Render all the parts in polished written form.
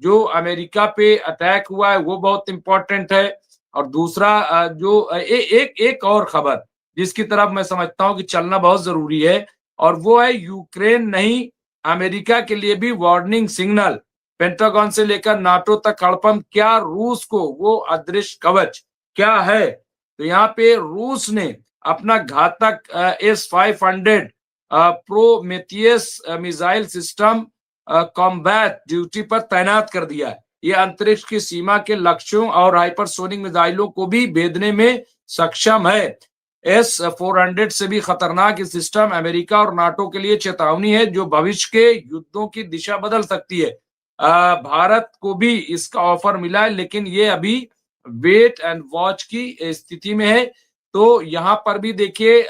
जो अमेरिका पे अटैक हुआ है वो बहुत इंपॉर्टेंट है। और दूसरा जो एक और खबर जिसकी तरफ मैं समझता हूं कि चलना बहुत जरूरी है, और वो है यूक्रेन नहीं, अमेरिका के लिए भी वार्निंग सिग्नल। पेंटागन से लेकर नाटो तक हड़पंप, क्या रूस को वो अदृश्य कवच क्या है? तो यहाँ पे रूस ने अपना घातक S-500 Prometheus missile system combat duty पर तैनात कर दिया है। ये अंतरिक्ष की सीमा के लक्ष्यों और हाइपरसोनिक मिसाइलों को भी भेदने में सक्षम है। S-400 से भी खतरनाक ये सिस्टम अमेरिका और नाटो के लिए चेतावनी है, जो भविष्य के युद्धों की दिशा बदल सकती है। भारत को भी इसका ऑफर मिला है, लेकिन ये अभी वेट एंड वॉच की स्थिति में है। तो यहाँ पर भी देखिए,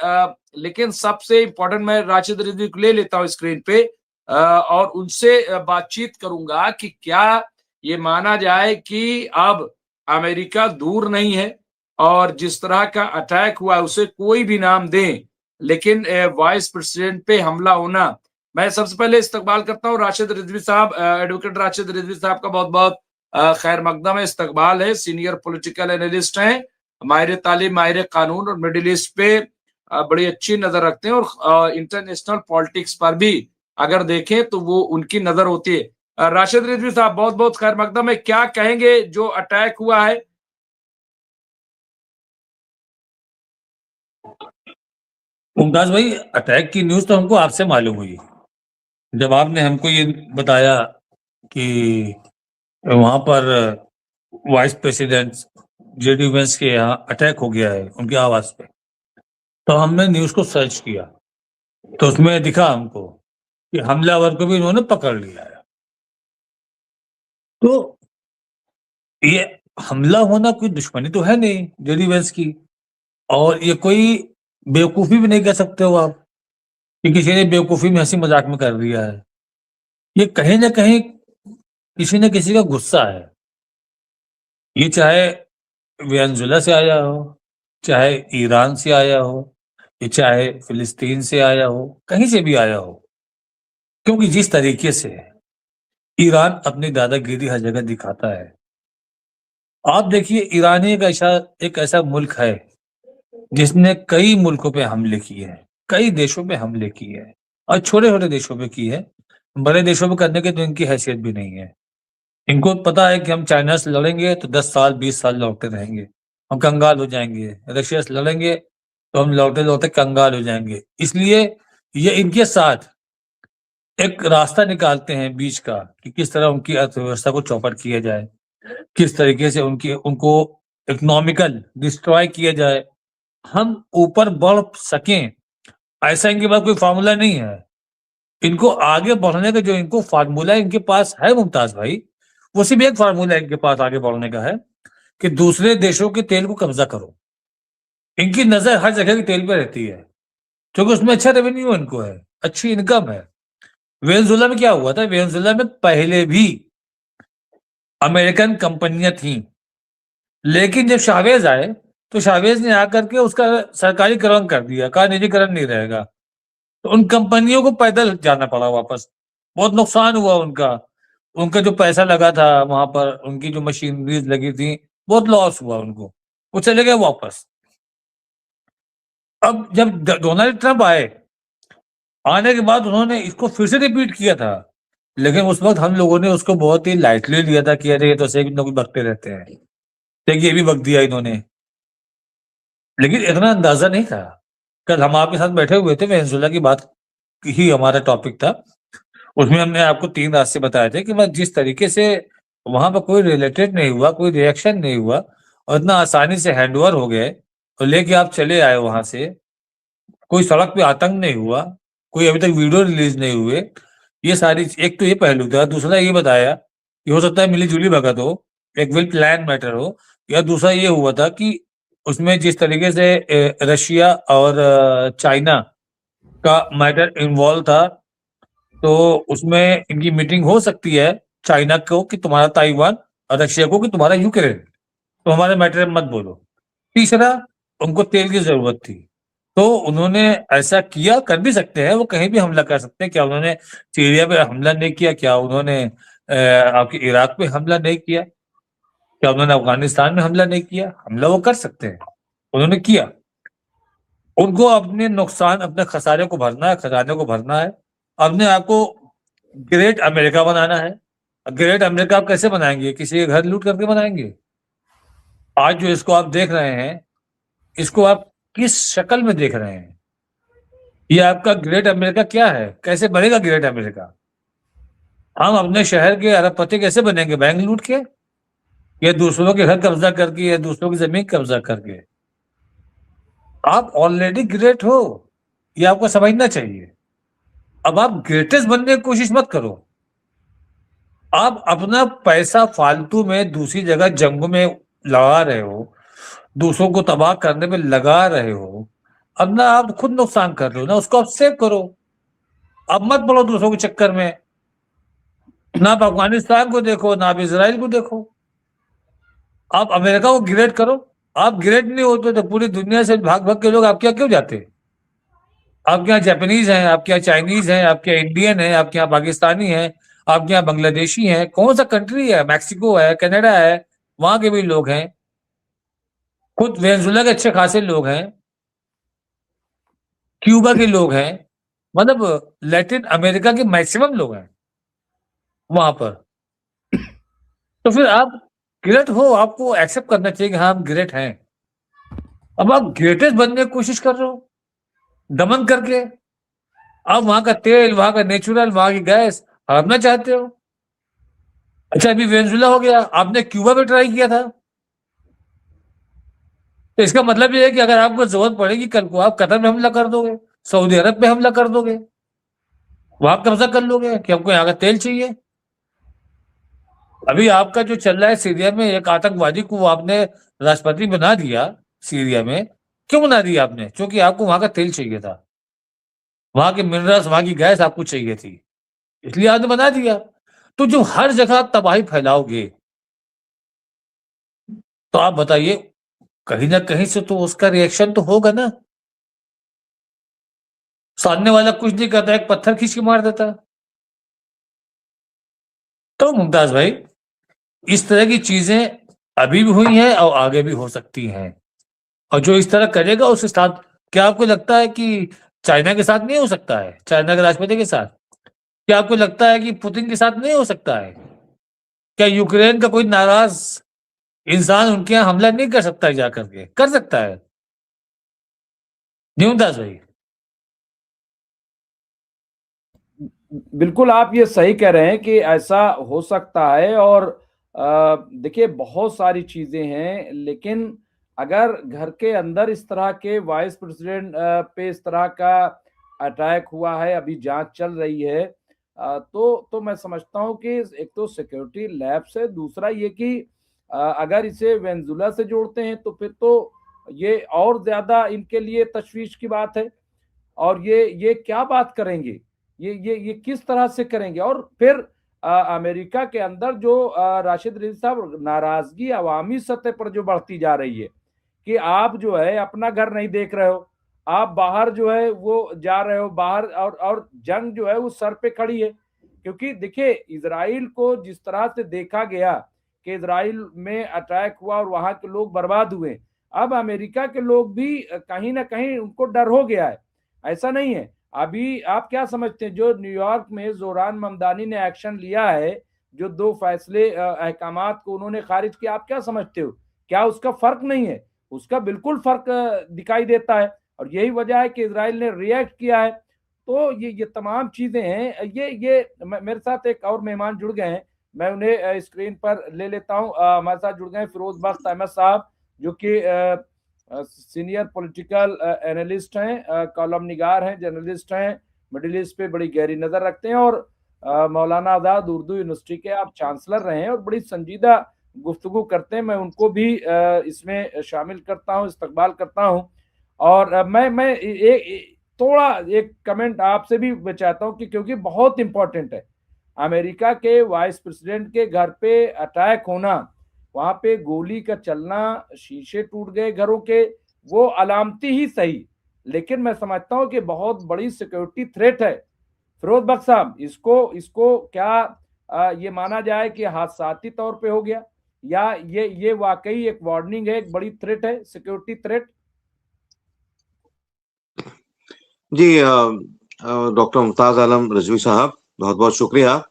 लेकिन सबसे इंपॉर्टेंट, मैं राशिद रिजवी को ले लेता हूँ स्क्रीन पे और उनसे बातचीत करूंगा कि क्या ये माना जाए कि अब अमेरिका दूर नहीं है, और जिस तरह का अटैक हुआ उसे कोई भी नाम दें, लेकिन वाइस प्रेसिडेंट पे हमला होना। मैं सबसे पहले इस्तकबाल करता हूँ राशिद रिजवी साहब, एडवोकेट राशिद रिजवी साहब का बहुत बहुत खैर मकदम है, इस्तकबाल है। सीनियर पॉलिटिकल एनालिस्ट हैं, माहिर तालीम, माहिर कानून, और मिडिल ईस्ट पे बड़ी अच्छी नजर रखते हैं, और इंटरनेशनल पॉलिटिक्स पर भी अगर देखें तो वो उनकी नजर होती है। राशिद रिजवी साहब, बहुत बहुत खैर मकदम है, क्या कहेंगे जो अटैक हुआ है? मुमताज भाई, अटैक की न्यूज तो हमको आपसे मालूम हुई जब आपने हमको ये बताया कि वहां पर वाइस प्रेसिडेंट जेडी वेंस के यहाँ अटैक हो गया है उनके आवास पे। तो हमने न्यूज को सर्च किया तो उसमें दिखा हमको कि हमलावर को भी इन्होंने पकड़ लिया है। तो ये हमला होना कोई दुश्मनी तो है नहीं जेडी वेंस की, और ये कोई बेवकूफी भी नहीं कह सकते हो आप कि किसी ने बेवकूफी में हंसी मजाक में कर दिया है। ये कहीं ना कहीं किसी न किसी का गुस्सा है। ये चाहे वेनेजुला से आया हो, चाहे ईरान से आया हो, ये चाहे फिलिस्तीन से आया हो, कहीं से भी आया हो, क्योंकि जिस तरीके से ईरान अपनी दादागिरी हर जगह दिखाता है। आप देखिए, ईरान एक ऐसा मुल्क है जिसने कई मुल्कों पे हमले किए हैं, कई देशों पे हमले किए हैं, और छोटे छोटे देशों पे किए हैं। बड़े देशों पे करने की तो इनकी हैसियत भी नहीं है। इनको पता है कि हम चाइना से लड़ेंगे तो 10 साल 20 साल लौटते रहेंगे, हम कंगाल हो जाएंगे। रशिया से लड़ेंगे तो हम लौटते लौटते कंगाल हो जाएंगे। इसलिए ये इनके साथ एक रास्ता निकालते हैं बीच का कि किस तरह उनकी अर्थव्यवस्था को चौपट किया जाए, किस तरीके से उनको इकोनॉमिकल डिस्ट्रॉय किया जाए, हम ऊपर बढ़ सकें। ऐसा इनके पास कोई फार्मूला नहीं है। इनको आगे बढ़ने का जो इनको फार्मूला इनके पास है मुमताज भाई, वो सिर्फ एक फार्मूला इनके पास आगे बढ़ने का है कि दूसरे देशों के तेल को कब्जा करो। इनकी नजर हर जगह की तेल पे रहती है, क्योंकि उसमें अच्छा रेवेन्यू इनको है, अच्छी इनकम है। वेनेजुला में क्या हुआ था? वेनेजुला में पहले भी अमेरिकन कंपनियां थी, लेकिन जब शावेज आए तो शावेज ने आकर के उसका सरकारीकरण कर दिया, कहा निजीकरण नहीं रहेगा। तो उन कंपनियों को पैदल जाना पड़ा वापस, बहुत नुकसान हुआ उनका। उनका जो पैसा लगा था वहां पर, उनकी जो मशीनरीज लगी थी, बहुत लॉस हुआ उनको, वो चले गए वापस। अब जब डोनाल्ड ट्रंप आने के बाद उन्होंने इसको फिर से रिपीट किया था, लेकिन उस वक्त हम लोगों ने उसको बहुत ही लाइटली लिया था कि अरे ये तो सही कुछ बकते रहते हैं। देखिए, ये भी बक दिया इन्होंने, लेकिन इतना अंदाजा नहीं था। कल हम आपके साथ बैठे हुए थे, वेनेजुला की बात ही हमारा टॉपिक था। उसमें हमने आपको 3 रास्ते बताए थे कि बस जिस तरीके से वहां पर कोई रिलेटेड नहीं हुआ, कोई रिएक्शन नहीं हुआ, और इतना आसानी से हैंडओवर हो गए और लेके आप चले आए वहां से, कोई सड़क पे आतंक नहीं हुआ, कोई अभी तक वीडियो रिलीज नहीं हुए। ये सारी, एक तो ये पहलू था। दूसरा ये बताया कि हो सकता है मिली जुली भगत हो, एक वेल प्लान मैटर हो, या दूसरा ये हुआ था कि उसमें जिस तरीके से रशिया और चाइना का मैटर इन्वॉल्व था, तो उसमें इनकी मीटिंग हो सकती है, चाइना को कि तुम्हारा ताइवान, और रशिया को कि तुम्हारा यूक्रेन, तो हमारे मैटर में मत बोलो। तीसरा, उनको तेल की जरूरत थी, तो उन्होंने ऐसा किया। कर भी सकते हैं, वो कहीं भी हमला कर सकते हैं। क्या उन्होंने सीरिया पे हमला नहीं किया? क्या उन्होंने आपके इराक पे हमला नहीं किया? क्या उन्होंने अफगानिस्तान में हमला नहीं किया? हमला वो कर सकते हैं, उन्होंने किया। उनको अपने नुकसान, अपने खसारे को भरना है, खजाने को भरना है, अपने आप को ग्रेट अमेरिका बनाना है। ग्रेट अमेरिका आप कैसे बनाएंगे? किसी के घर लूट करके बनाएंगे? आज जो इसको आप देख रहे हैं, इसको आप किस शक्ल में देख रहे हैं? ये आपका ग्रेट अमेरिका क्या है? कैसे बनेगा ग्रेट अमेरिका? हम अपने शहर के अरबपति कैसे बनेंगे? बैंक लूट के, या दूसरों के घर कब्जा करके, या दूसरों की जमीन कब्जा करके? आप ऑलरेडी ग्रेट हो, ये आपको समझना चाहिए। अब आप ग्रेटेस्ट बनने की कोशिश मत करो। आप अपना पैसा फालतू में दूसरी जगह जंगों में लगा रहे हो, दूसरों को तबाह करने में लगा रहे हो। अब ना आप खुद नुकसान कर रहे हो ना, उसको आप सेव करो। अब मत पड़ो दूसरों के चक्कर में। ना आप अफगानिस्तान को देखो, ना आप इसराइल को देखो, आप अमेरिका को ग्रेट करो। आप ग्रेट नहीं होते तो पूरी दुनिया से भाग भाग के लोग आपके यहाँ क्यों जाते? आपके यहाँ जापानीज हैं, आपके यहाँ चाइनीज हैं, आपके यहाँ इंडियन हैं, आपके यहाँ पाकिस्तानी हैं, आपके यहाँ बांग्लादेशी हैं। कौन सा कंट्री है? मैक्सिको है, कनाडा है, वहां के भी लोग हैं। खुद वेनेजुएला के अच्छे खासे लोग हैं, क्यूबा के लोग हैं, मतलब लैटिन अमेरिका के मैक्सिमम लोग हैं वहां पर। तो फिर आप ग्रेट हो, आपको एक्सेप्ट करना चाहिए कि हाँ हम ग्रेट हैं। अब आप ग्रेटेस्ट बनने की कोशिश कर रहे हो दमन करके। आप वहां का तेल, वहां का नेचुरल, वहां की गैस हड़पना चाहते हो। अच्छा, अभी वेनेजुएला हो गया, आपने क्यूबा में ट्राई किया था। तो इसका मतलब ये है कि अगर आपको जरूरत पड़ेगी कल को, आप कतर में हमला कर दोगे, सऊदी अरब में हमला कर दोगे, वहां कब्जा कर लोगे कि हमको यहाँ का तेल चाहिए। अभी आपका जो चल रहा है सीरिया में, एक आतंकवादी को आपने राष्ट्रपति बना दिया सीरिया में। क्यों बना दिया आपने? क्योंकि आपको वहां का तेल चाहिए था, वहां के मिनरल्स, वहां की गैस आपको चाहिए थी, इसलिए आपने बना दिया। तो जो हर जगह आप तबाही फैलाओगे, तो आप बताइए, कहीं ना कहीं से तो उसका रिएक्शन तो होगा ना। सामने वाला कुछ नहीं करता, एक पत्थर खींच के मार देता। तो मुमताज भाई, इस तरह की चीजें अभी भी हुई हैं और आगे भी हो सकती हैं। और जो इस तरह करेगा उसके साथ, क्या आपको लगता है कि चाइना के साथ नहीं हो सकता है? चाइना के राष्ट्रपति के साथ? क्या आपको लगता है कि पुतिन के साथ नहीं हो सकता है? क्या यूक्रेन का कोई नाराज इंसान उनके यहाँ हमला नहीं कर सकता है? जा करके कर सकता है। नहीं मुमताज भाई? बिल्कुल आप ये सही कह रहे हैं कि ऐसा हो सकता है। और देखिए बहुत सारी चीजें हैं, लेकिन अगर घर के अंदर इस तरह के वाइस प्रेसिडेंट पे इस तरह का अटैक हुआ है, अभी जांच चल रही है, तो मैं समझता हूं कि एक तो सिक्योरिटी लैप्स है, दूसरा ये कि अगर इसे वेनेजुएला से जोड़ते हैं तो फिर तो ये और ज्यादा इनके लिए तशवीश की बात है। और ये क्या बात करेंगे, ये किस तरह से करेंगे। और फिर अमेरिका के अंदर जो राशिद रिजवी साहब, नाराजगी अवामी सतह पर जो बढ़ती जा रही है कि आप जो है अपना घर नहीं देख रहे हो, आप बाहर जो है वो जा रहे हो बाहर, और जंग जो है वो सर पे खड़ी है। क्योंकि देखिए इजराइल को जिस तरह से देखा गया कि इजराइल में अटैक हुआ और वहां के लोग बर्बाद हुए, अब अमेरिका के लोग भी कहीं ना कहीं उनको डर हो गया है। ऐसा नहीं है। अभी आप क्या समझते हैं, जो न्यूयॉर्क में जोरान ममदानी ने एक्शन लिया है, जो दो फैसले अहकामात को उन्होंने खारिज किया, आप क्या समझते हो, क्या उसका फर्क नहीं है? उसका बिल्कुल फर्क दिखाई देता है। और यही वजह है कि इसराइल ने रिएक्ट किया है। तो ये तमाम चीजें हैं। ये मेरे साथ एक और मेहमान जुड़ गए हैं, मैं उन्हें स्क्रीन पर ले लेता हूं। हमारे साथ जुड़ गए हैं फिरोज बख्त अहमद साहब, जो कि सीनियर पॉलिटिकल एनालिस्ट हैं, कॉलम निगार हैं, जर्नलिस्ट हैं, मिडिल ईस्ट पे बड़ी गहरी नजर रखते हैं, और मौलाना आजाद उर्दू यूनिवर्सिटी के आप चांसलर रहे हैं और बड़ी संजीदा गुफ्तगू करते हैं। मैं उनको भी इसमें शामिल करता हूं, इस्तकबाल करता हूं। और मैं थोड़ा एक कमेंट आपसे भी चाहता हूं कि क्योंकि बहुत इंपॉर्टेंट है, अमेरिका के वाइस प्रेसिडेंट के घर पे अटैक होना, वहां पे गोली का चलना, शीशे टूट गए घरों के, वो अलामती ही सही, लेकिन मैं समझता हूं कि बहुत बड़ी सिक्योरिटी थ्रेट है। फिरोज बख्त साहब, इसको इसको क्या ये माना जाए कि हादसाती तौर पे हो गया, या ये वाकई एक वार्निंग है, एक बड़ी थ्रेट है, सिक्योरिटी थ्रेट? जी डॉक्टर मुमताज आलम रिजवी साहब, बहुत बहुत शुक्रिया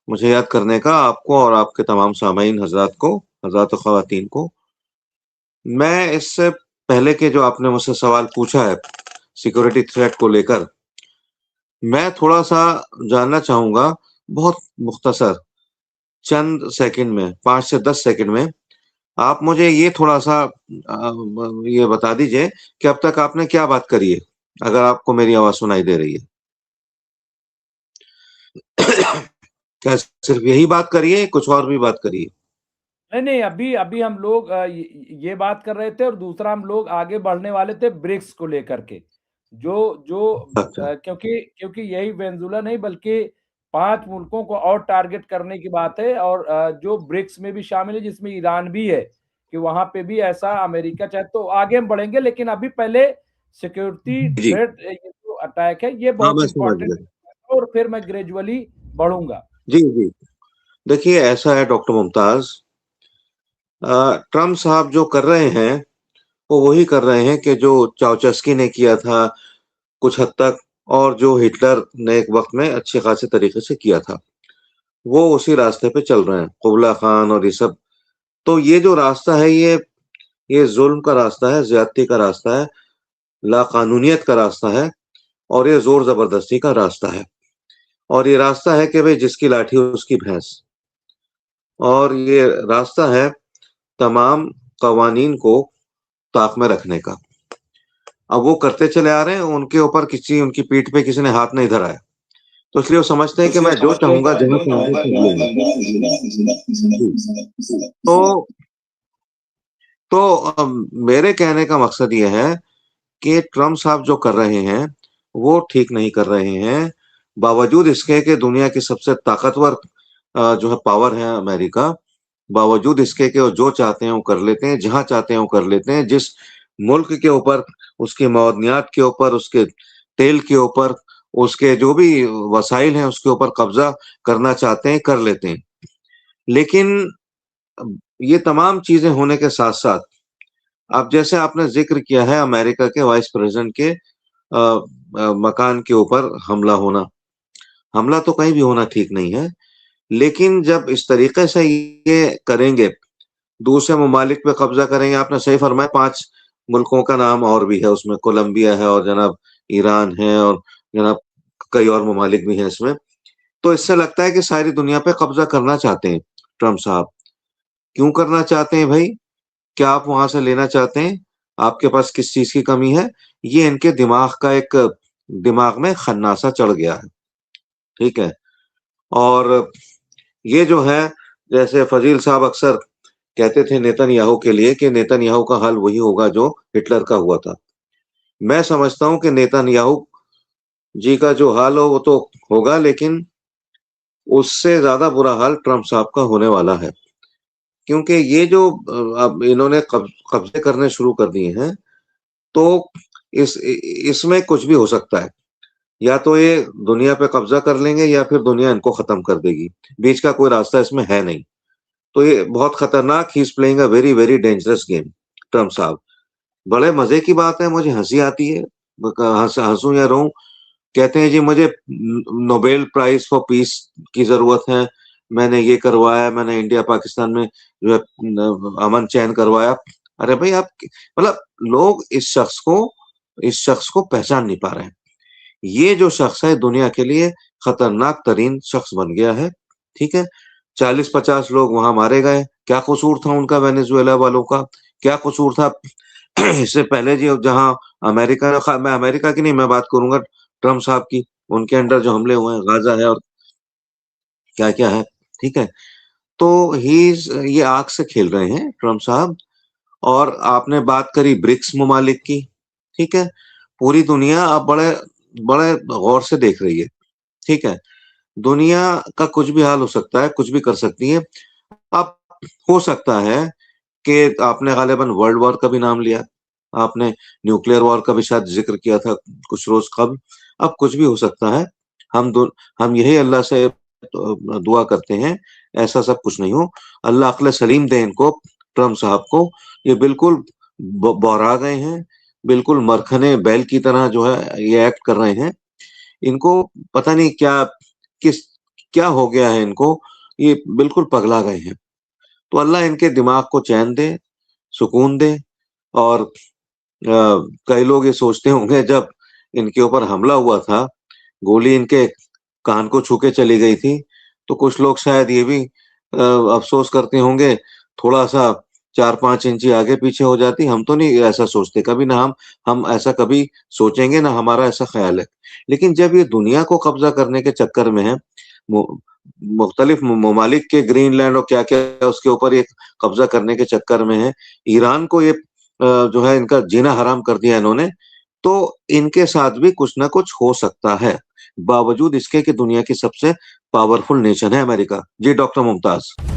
मुझे याद करने का, आपको और आपके तमाम सामाईन हजरात को, हजरात ख्वातीन को। मैं इससे पहले के जो आपने मुझसे सवाल पूछा है सिक्योरिटी थ्रेट को लेकर, मैं थोड़ा सा जानना चाहूंगा, बहुत मुख्तसर चंद सेकंड में, 5 से 10 सेकंड में आप मुझे ये थोड़ा सा ये बता दीजिए कि अब तक आपने क्या बात करी है, अगर आपको मेरी आवाज सुनाई दे रही है। क्या सिर्फ यही बात करिए, कुछ और भी बात करिए? नहीं नहीं, अभी अभी हम लोग ये बात कर रहे थे, और दूसरा हम लोग आगे बढ़ने वाले थे ब्रिक्स को लेकर के, जो जो अच्छा। क्योंकि क्योंकि यही वेनेजुला नहीं बल्कि 5 मुल्कों को और टारगेट करने की बात है, और जो ब्रिक्स में भी शामिल है, जिसमें ईरान भी है, कि वहां पे भी ऐसा अमेरिका चाहे, तो आगे हम बढ़ेंगे, लेकिन अभी पहले सिक्योरिटी जी। थ्रेट, ये जो अटैक है, ये हाँ, बहुत मैं समझ इंपॉर्टेंट गया। है, और फिर मैं ग्रेजुअली बढ़ूंगा। जी, जी। देखिए, ऐसा है डॉक्टर मुमताज, ट्रम्प साहब जो कर रहे हैं, वो वही कर रहे हैं कि जो चाउचस्की ने किया था कुछ हद तक, और जो हिटलर ने एक वक़्त में अच्छे खासे तरीके से किया था। वो उसी रास्ते पे चल रहे हैं, कुबला खान और ये सब। तो ये जो रास्ता है, ये ज़ुल्म का रास्ता है, ज़्यादती का रास्ता है, लाक़ानूनियत का रास्ता है, और ये ज़ोर-ज़बरदस्ती का रास्ता है। और ये रास्ता है कि भई जिसकी लाठी उसकी भैंस। और ये रास्ता है तमाम कवानीन को ताक में रखने का। अब वो करते चले आ रहे हैं, उनके ऊपर उनकी पीठ पे किसी ने हाथ नहीं धरा है। तो इसलिए वो समझते हैं कि मैं जो चाहूँगा, जहाँ चाहूँगा कर लूँगा। जी। तो मेरे कहने का मकसद ये है कि ट्रम्प साहब जो कर रहे हैं, वो ठीक नहीं कर रहे हैं। बावजूद इसके कि दुनिया की सबसे ताकतवर जो है पावर है अमेरिका, बावजूद इसके कि वो जो चाहते हैं वो कर लेते हैं, जहाँ चाहते हैं वो कर लेते हैं, जिस मुल्क के ऊपर, उसकी मअदनियात के ऊपर, उसके तेल के ऊपर, उसके जो भी वसाइल हैं उसके ऊपर कब्ज़ा करना चाहते हैं, कर लेते हैं। लेकिन ये तमाम चीज़ें होने के साथ-साथ, अब जैसे आपने ज़िक्र किया है अमेरिका के वाइस प्रेज़िडेंट के मकान के ऊपर हमला होना। हमला तो कहीं भी होना ठीक नहीं है, लेकिन जब इस तरीके से ये करेंगे, दूसरे ममालिक पे कब्ज़ा करेंगे, आपने सही फरमाया, 5 मुल्कों का नाम और भी है उसमें, कोलंबिया है और जनाब ईरान है और जनाब कई और ममालिक भी हैं इसमें। तो इससे लगता है कि सारी दुनिया पे कब्ज़ा करना चाहते हैं ट्रम्प साहब। क्यों करना चाहते हैं भई? क्या आप वहाँ से लेना चाहते हैं? आपके पास किस चीज़ की कमी है? ये इनके दिमाग में खन्नासा चढ़ गया है, ठीक है? और ये जो है, जैसे फ़ज़ील साहब अक्सर कहते थे नेतन्याहू के लिए कि नेतन्याहू का हाल वही होगा जो हिटलर का हुआ था। मैं समझता हूँ कि नेतन्याहू जी का जो हाल हो वो तो होगा, लेकिन उससे ज़्यादा बुरा हाल ट्रम्प साहब का होने वाला है। क्योंकि ये जो अब इन्होंने कब्ज़े करने शुरू कर दिए हैं, तो इसमें कुछ भी हो सकता है। या तो ये दुनिया पे कब्ज़ा कर लेंगे या फिर दुनिया इनको ख़त्म कर देगी। बीच का कोई रास्ता इसमें है नहीं। तो ये बहुत खतरनाक, he is playing a very, very dangerous game, Trump साहब। बड़े मज़े की बात है, मुझे हँसी आती है, हँसूँ या रोऊँ। कहते हैं जी मुझे नोबेल प्राइज़ फॉर पीस की ज़रूरत है, मैंने ये करवाया, मैंने इंडिया पाकिस्तान में जो है अमन चैन करवाया। अरे भाई, आप मतलब लोग इस शख्स को पहचान नहीं पा रहे हैं। ये जो शख्स है दुनिया के लिए खतरनाक तरीन शख्स बन गया है, ठीक है? 40-50 लोग वहाँ मारे गए, क्या कसूर था उनका, वेनेजुएला वालों का? क्या कसूर था? इससे पहले जी जहाँ मैं अमेरिका की नहीं, मैं बात करूँगा ट्रम्प साहब की, उनके अंडर जो हमले हुए हैं, गाज़ा है और क्या-क्या है, ठीक है? तो ये आग से खेल रहे हैं ट्रम्प साहब। और आपने बात करी ब्रिक्स ममालिक की, ठीक है? पूरी दुनिया अब बड़े बड़े गौर से देख रही है, ठीक है? दुनिया का कुछ भी हाल हो सकता है, कुछ भी कर सकती है। अब हो सकता है कि आपने गालिबन वर्ल्ड वॉर का भी नाम लिया, आपने न्यूक्लियर वॉर का भी शायद ज़िक्र किया था कुछ रोज़ कबल। अब कुछ भी हो सकता है। हम यही अल्लाह से तो दुआ करते हैं, ऐसा सब कुछ नहीं हो। अल्लाह अक्ल सलीम दे इनको, ट्रम्प साहब को। ये बिल्कुल बौरा गए हैं, बिल्कुल मरखने बैल की तरह जो है ये एक्ट कर रहे हैं। इनको पता नहीं क्या हो गया है इनको, ये बिल्कुल पगला गए हैं। तो अल्लाह इनके दिमाग को चैन दे, सुकून दे। और कई लोग ये सोचते होंगे जब इनके ऊपर हमला हुआ था, गोली इनके कान को छू के चली गई थी, तो कुछ लोग शायद ये भी अफ़सोस करते होंगे, थोड़ा-सा 4-5 इंची आगे पीछे हो जाती। हम तो नहीं ऐसा सोचते कभी, ना हम ऐसा कभी सोचेंगे, ना हमारा ऐसा ख़्याल है। लेकिन जब ये दुनिया को कब्ज़ा करने के चक्कर में है, मु मुख्तलिफ ममालिक के ग्रीनलैंड और क्या-क्या उसके ऊपर ये कब्ज़ा करने के चक्कर में है, ईरान को ये जो है इनका जीना हराम कर दिया इन्होंने, तो इनके साथ भी कुछ ना कुछ हो सकता है, बावजूद इसके कि दुनिया की सबसे पावरफुल नेशन है अमेरिका। जी, डॉक्टर मुमताज़।